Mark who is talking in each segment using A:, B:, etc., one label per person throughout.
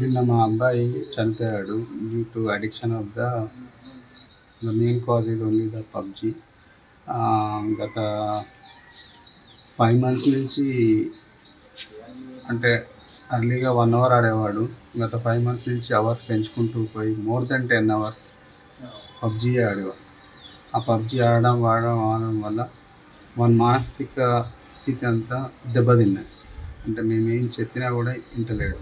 A: నిన్న మా అబ్బాయి చనిపోయాడు due to addiction of the main cause ఇది ఓన్లీ ద పబ్జి. గత 5 months నుంచి అంటే అర్లీగా 1 hour ఆడేవాడు. గత 5 months నుంచి అవర్స్ పెంచుకుంటూ పోయి మోర్ దెన్ 10 hours పబ్జి ఆడేవాడు. ఆ పబ్జి ఆడడం వల్ల మన మానసిక స్థితి అంతా దెబ్బతిన్నాయి. అంటే మేమేం చెప్పినా కూడా ఇంటలేడు.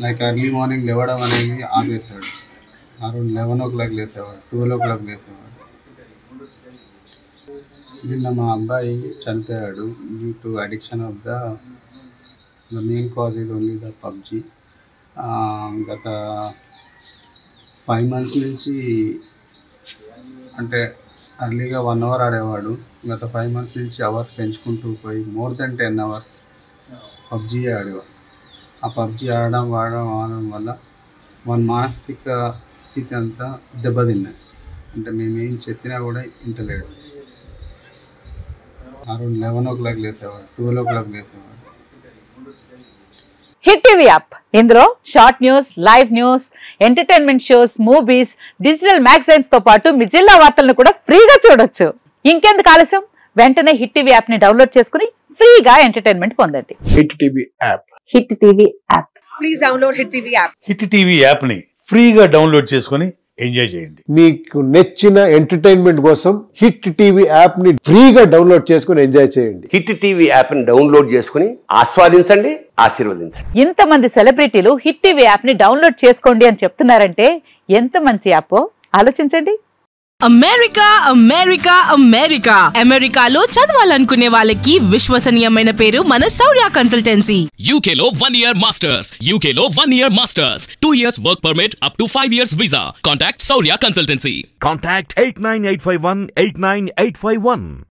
A: లైక్ ఎర్లీ మార్నింగ్ లేవడం అనేది ఆపేశాడు. అరౌండ్ 11 o'clock లేసేవాడు, 12 o'clock లేసేవాడు. నిన్న మా అబ్బాయి చనిపోయాడు due to addiction of the main cause ఇది ఓన్లీ ద పబ్జి. గత 5 months నుంచి అంటే అర్లీగా 1 hour ఆడేవాడు. గత 5 months నుంచి అవర్స్ పెంచుకుంటూ పోయి మోర్ దెన్ 10 hours పబ్జి ఆడేవాడు. ఆ పబ్జి ఆడడం వల్ల మన మానసిక స్థితి అంతా దెబ్బతిన్నాయి. అంటే మేమేం చెప్పినా కూడా ఇంటలేడు. అరౌండ్ 11 o'clock లేసేవాడు, 12 o'clock లేసేవాడు.
B: హిట్ టీవీ యాప్, ఇందులో short news, live news, entertainment shows, movies, digital magazines తో పాటు మీ జిల్లా వార్తలను కూడా ఫ్రీగా చూడొచ్చు. ఇంకెందుకు ఆలస్యం, వెంటనే హిట్ టీవీ యాప్ ని డౌన్లోడ్ చేసుకుని ఫ్రీగా ఎంటర్టైన్మెంట్ పొందండి.
C: Hit TV app.
B: Hit TV app.
D: Please download hit TV app.
E: Hit TV app ని ఫ్రీగా డౌన్లోడ్ చేసుకుని ఎంజాయ్ చేయండి.
C: మీకు నచ్చిన ఎంటర్టైన్మెంట్ కోసం హిట్ టీవీ యాప్ ని ఫ్రీగా డౌన్లోడ్ చేసుకుని ఎంజాయ్ చేయండి.
F: హిట్ టీవీ యాప్ ని డౌన్లోడ్ చేసుకుని ఆస్వాదించండి, ఆశీర్వదించండి.
B: ఇంతమంది సెలబ్రిటీలు హిట్ టీవీ యాప్ ని డౌన్లోడ్ చేసుకోండి అని చెప్తున్నారంటే ఎంత మంచి యాప్ ఆలోచించండి.
G: అమెరికా అమెరికా అమెరికా అమెరికాలో చదవాలనుకునే వాళ్ళకి విశ్వసనీయమైన పేరు మన శౌర్య కన్సల్టెన్సీ.
H: UK లో 1 year masters, UK లో 1 year masters, 2 years work permit up to 5 years visa. Contact Shaurya Consultancy.
I: Contact 89851 89851.